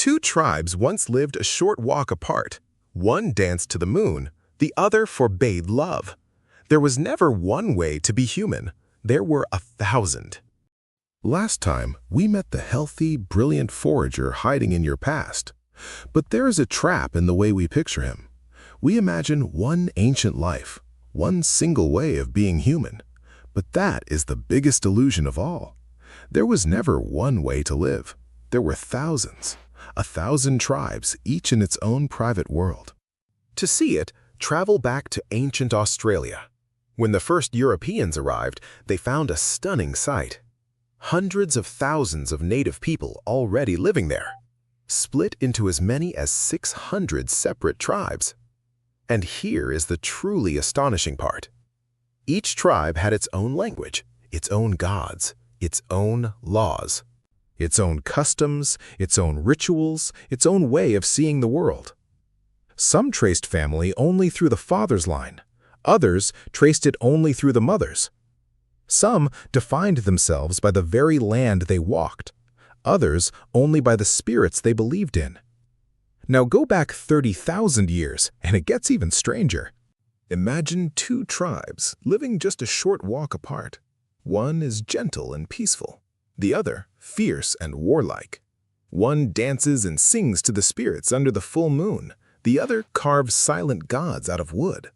Two tribes once lived a short walk apart. One danced to the moon, the other forbade love. There was never one way to be human. There were 1,000. Last time, we met the healthy, brilliant forager hiding in your past. But there is a trap in the way we picture him. We imagine one ancient life, one single way of being human. But that is the biggest illusion of all. There was never one way to live. There were thousands, 1,000 tribes, each in its own private world. To see it, travel back to ancient Australia. When the first Europeans arrived, they found a stunning sight. Hundreds of thousands of native people already living there, split into as many as 600 separate tribes. And here is the truly astonishing part. Each tribe had its own language, its own gods, its own laws, its own customs, its own rituals, its own way of seeing the world. Some traced family only through the father's line. Others traced it only through the mother's. Some defined themselves by the very land they walked. Others only by the spirits they believed in. Now go back 30,000 years, and it gets even stranger. Imagine two tribes living just a short walk apart. One is gentle and peaceful, the other fierce and warlike. One dances and sings to the spirits under the full moon, the other carves silent gods out of wood.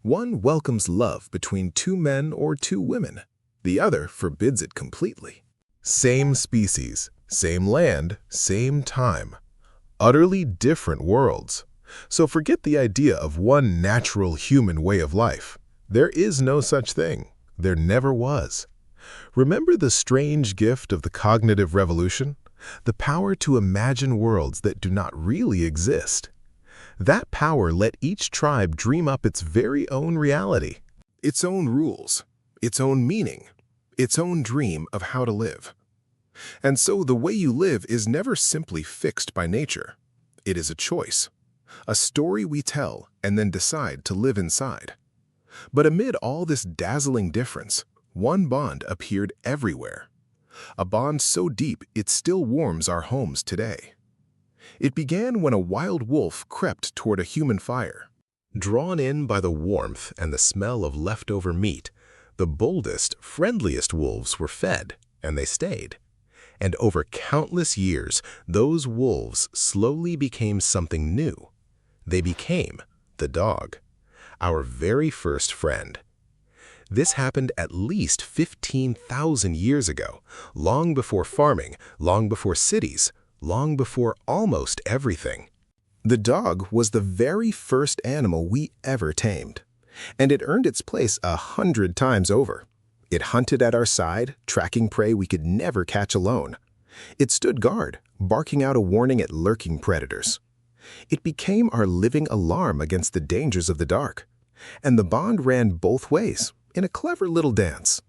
One welcomes love between two men or two women, the other forbids it completely. Same species, same land, same time. Utterly different worlds. So forget the idea of one natural human way of life. There is no such thing. There never was. Remember the strange gift of the cognitive revolution? The power to imagine worlds that do not really exist. That power let each tribe dream up its very own reality, its own rules, its own meaning, its own dream of how to live. And so the way you live is never simply fixed by nature. It is a choice, a story we tell and then decide to live inside. But amid all this dazzling difference, one bond appeared everywhere. A bond so deep it still warms our homes today. It began when a wild wolf crept toward a human fire. Drawn in by the warmth and the smell of leftover meat, the boldest, friendliest wolves were fed, and they stayed. And over countless years, those wolves slowly became something new. They became the dog, our very first friend. This happened at least 15,000 years ago, long before farming, long before cities, long before almost everything. The dog was the very first animal we ever tamed, and it earned its place 100 times over. It hunted at our side, tracking prey we could never catch alone. It stood guard, barking out a warning at lurking predators. It became our living alarm against the dangers of the dark, and the bond ran both ways in a clever little dance.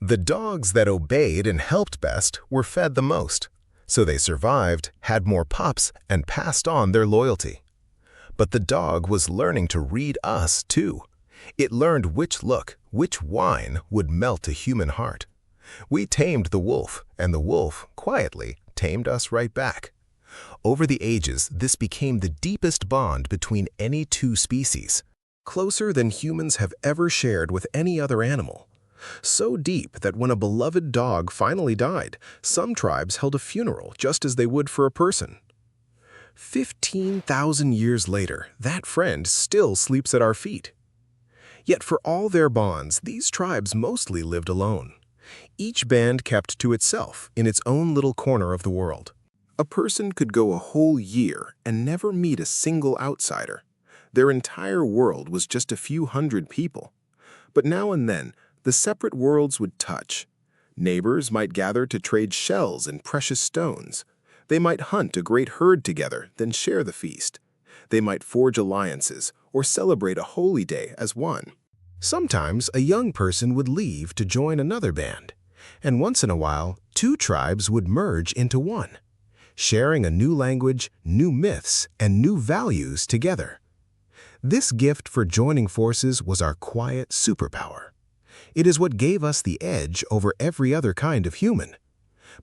The dogs that obeyed and helped best were fed the most. So they survived, had more pups, and passed on their loyalty. But the dog was learning to read us, too. It learned which look, which whine would melt a human heart. We tamed the wolf, and the wolf, quietly, tamed us right back. Over the ages, this became the deepest bond between any two species, closer than humans have ever shared with any other animal. So deep that when a beloved dog finally died, some tribes held a funeral just as they would for a person. 15,000 years later, that friend still sleeps at our feet. Yet for all their bonds, these tribes mostly lived alone. Each band kept to itself in its own little corner of the world. A person could go a whole year and never meet a single outsider. Their entire world was just a few hundred people. But now and then, the separate worlds would touch. Neighbors might gather to trade shells and precious stones. They might hunt a great herd together, then share the feast. They might forge alliances or celebrate a holy day as one. Sometimes a young person would leave to join another band, and once in a while, two tribes would merge into one, sharing a new language, new myths, and new values together. This gift for joining forces was our quiet superpower. It is what gave us the edge over every other kind of human.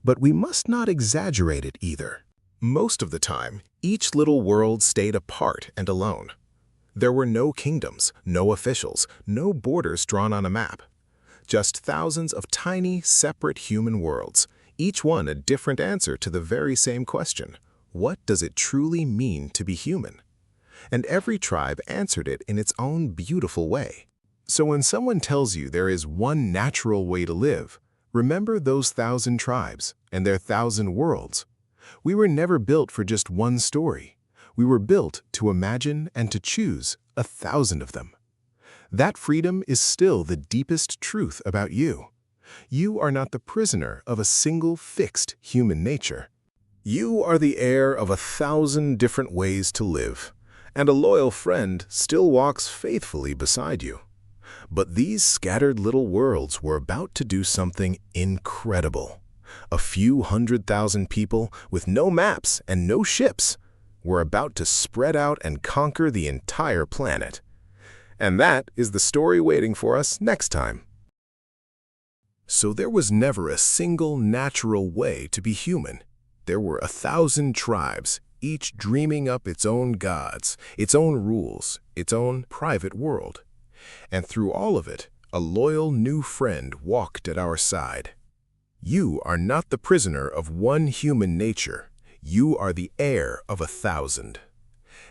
But we must not exaggerate it either. Most of the time, each little world stayed apart and alone. There were no kingdoms, no officials, no borders drawn on a map. Just thousands of tiny, separate human worlds, each one a different answer to the very same question: what does it truly mean to be human? And every tribe answered it in its own beautiful way. So when someone tells you there is one natural way to live, remember those 1,000 tribes and their 1,000 worlds. We were never built for just one story. We were built to imagine and to choose 1,000 of them. That freedom is still the deepest truth about you. You are not the prisoner of a single fixed human nature. You are the heir of 1,000 different ways to live, and a loyal friend still walks faithfully beside you. But these scattered little worlds were about to do something incredible. A few 100,000 people with no maps and no ships were about to spread out and conquer the entire planet. And that is the story waiting for us next time. So there was never a single natural way to be human. There were 1,000 tribes, each dreaming up its own gods, its own rules, its own private world. And through all of it, a loyal new friend walked at our side. You are not the prisoner of one human nature. You are the heir of 1,000.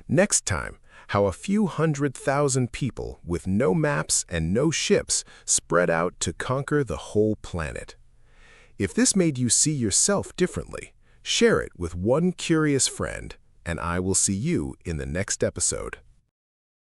Next time, how a few 100,000 people with no maps and no ships spread out to conquer the whole planet. If this made you see yourself differently, share it with one curious friend, and I will see you in the next episode.